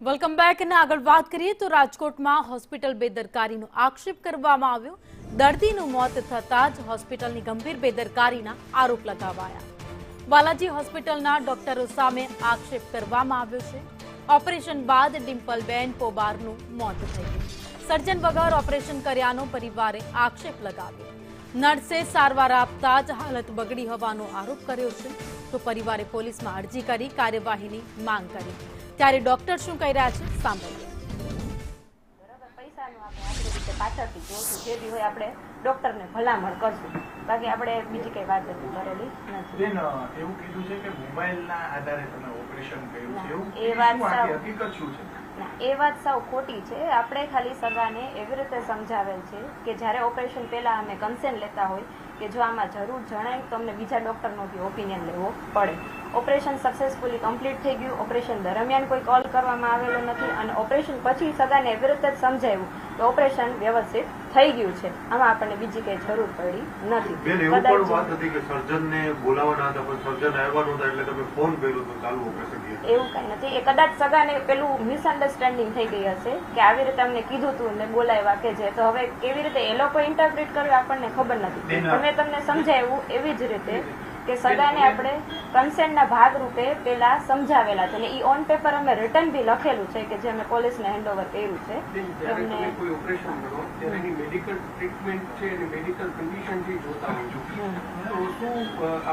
Welcome back અને આગળ વાત કરીએ તો રાજકોટમાં હોસ્પિટલ બેદરકારીનો આક્ષેપ કરવામાં આવ્યો। દર્દીનું મોત થતાં જ હોસ્પિટલની ગંભીર બેદરકારીના આરોપ લગાવાયા। બાલાજી હોસ્પિટલના ડોક્ટરો સામે આક્ષેપ કરવામાં આવ્યો છે। ઓપરેશન બાદ ડિમ્પલબેન પોબારનું મોત થઈ ગયું। સર્જન વગર ઓપરેશન કર્યાનો પરિવારે આક્ષેપ લગાવ્યો। નર્સે સારવાર આપતા જ હાલત બગડી હોવાનો આરોપ કર્યો છે તો પરિવારે પોલીસમાં અરજી કરી કાર્યવાહીની માંગ કરી। ત્યારે ડોક્ટર શું કહી રહ્યા છે સાંભળીએ। બરાબર, પૈસાનું આપણે આપણી રીતે પાછળથી જોશું, જે બી હોય આપણે ડોક્ટરને ભલામણ કરશું, બાકી આપણે બીજી કઈ વાત નથી કરેલી નથી। બેન, એવું કીધું છે કે મોબાઈલના આધારે તમે ઓપરેશન કર્યું છે, એવું એ વાત સાવ હકીકત શું છે? ના, એ વાત સાવ ખોટી છે। આપણે ખાલી સગાને એવી રીતે સમજાવેલ છે કે જ્યારે ઓપરેશન પહેલા અમે કન્સેન્ટ લેતા હોય કે જો આમાં જરૂર જણાય તો અમને બીજા ડોક્ટરનો બી ઓપિનિયન લેવો પડે। ઓપરેશન સક્સેસફુલી કમ્પ્લીટ થઈ ગયું। ઓપરેશન દરમિયાન કોઈ કોલ કરવામાં આવેલો નથી અને ઓપરેશન પછી સગાને એવી રીતે જ સમજાવ્યું કે ઓપરેશન વ્યવસ્થિત થઈ ગયું છે, આમાં આપણને બીજી કઈ જરૂર પડી નથી। બેન, એવું પણ વાત હતી કે સર્જનને બોલાવવાના હતા પણ સર્જન આવ્યા નહોતા એટલે તમે ફોન કર્યો તો ચાલુ ઓપરેશન કર્યું। એવું કઈ નથી, એ કદાચ સગાને પેલું મિસઅન્ડરસ્ટેન્ડિંગ થઈ ગઈ હશે કે આવી રીતે અમને કીધું હતું ને બોલાવ્યા કે જે, તો હવે કેવી રીતે એ લોકો ઇન્ટરપ્રિટ કર્યું આપણને ખબર નથી। અમે તમને સમજાવ્યું એવી જ રીતે કે સગાને આપણે કન્સેન્ટના ભાગરૂપે પેલા સમજાવેલા છે અને ઈ ઓન પેપર અમે રિટર્ન બી લખેલું છે કે જે અમે પોલીસને હેન્ડઓવર કર્યું છે। જ્યારે તમે કોઈ ઓપરેશન કરો ત્યારે એની મેડિકલ ટ્રીટમેન્ટ છે એની મેડિકલ કન્ડિશન થી જોતા હોય છો, તો શું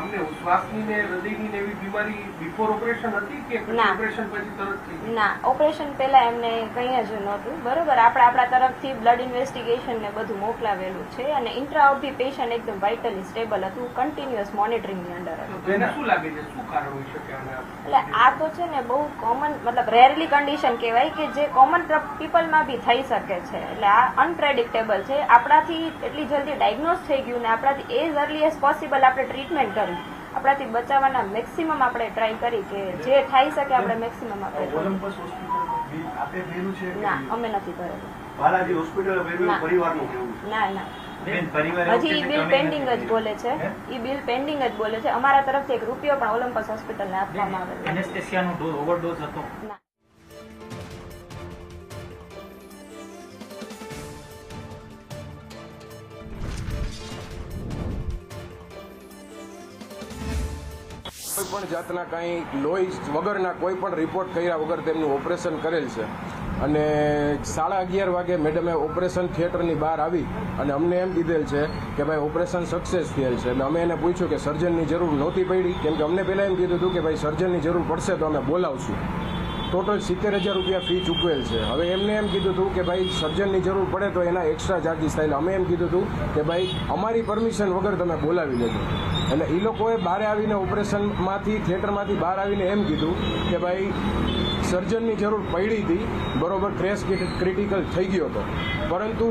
અમને શ્વાસની ને હૃદયની ને એવી બીમારી બિફોર ઓપરેશન હતી કે ઓપરેશન પછી તરત થઈ ગઈ? ના, ઓપરેશન પહેલા એમને કંઈ જ નહોતું। બરોબર, આપણે આપણા તરફથી બ્લડ ઇન્વેસ્ટિગેશન ને બધું મોકલાવેલું છે અને ઇન્ટ્રા ઓફ ધી પેશન્ટ એકદમ વાઇટલી સ્ટેબલ હતું, કન્ટિન્યુઅસ મોનિટરિંગ ની અંદર હતું। એને શું લાગે છે, શું કારણ હોઈ શકે આના? એટલે આ તો છે ને બહુ કોમન, મતલબ રેરલી કન્ડિશન કહેવાય કે જે કોમન પીપલમાં બી થઈ શકે છે। એટલે આ અનપ્રેડિક્ટેબલ છે। આપણાથી એટલી જલ્દી ડાયગ્નોઝ થઈ ગયું ને આપણાથી એઝ અર્લી એઝ પોસિબલ આપણે ટ્રીટમેન્ટ કરી, આપણાથી બચાવવાના મેક્સિમમ આપણે ટ્રાય કરી કે જે થઈ શકે આપણે મેક્સિમમ આપણે ઓલિમ્પસ હોસ્પિટલનું બિલ આપે ભર્યું છે? ના, અમે નથી કરેલું। બાલાજી હોસ્પિટલ ભર્યું પરિવારનું કેવું છે? ના ના, હજી ઈ બિલ પેન્ડિંગ જ બોલે છે, ઈ બિલ પેન્ડિંગ જ બોલે છે। અમારા તરફથી 1 રૂપિયો પણ ઓલિમ્પસ હોસ્પિટલને આપવામાં આવેલો એનેસ્થેસિયાનો ઓવરડોઝ હતો? ના। કોઈ પણ જાતના કાંઈ લોહી વગરના કોઈ પણ રિપોર્ટ કર્યા વગર તેમનું ઓપરેશન કરેલ છે અને 11:30 વાગે મેડમે ઓપરેશન થિયેટરની બહાર આવી અને અમને એમ કીધેલ છે કે ભાઈ ઓપરેશન સક્સેસ થયેલ છે। એટલે અમે એને પૂછ્યું કે સર્જનની જરૂર નહોતી પડી, કેમ કે અમને પહેલાં એમ કીધું હતું કે ભાઈ સર્જનની જરૂર પડશે તો અમે બોલાવશું। ટોટલ 70,000 રૂપિયા ફી ચૂકવેલ છે। હવે એમને એમ કીધું હતું કે ભાઈ સર્જનની જરૂર પડે તો એના એક્સ્ટ્રા ચાર્જીસ થાય। એટલે અમે એમ કીધું હતું કે ભાઈ અમારી પરમિશન વગર તમે બોલાવી લેજો। એટલે એ લોકોએ બહાર આવીને ઓપરેશનમાંથી થિયેટરમાંથી બહાર આવીને એમ કીધું કે ભાઈ સર્જનની જરૂર પડી હતી, બરોબર, ક્રેશ ક્રિટિકલ થઈ ગયો હતો, પરંતુ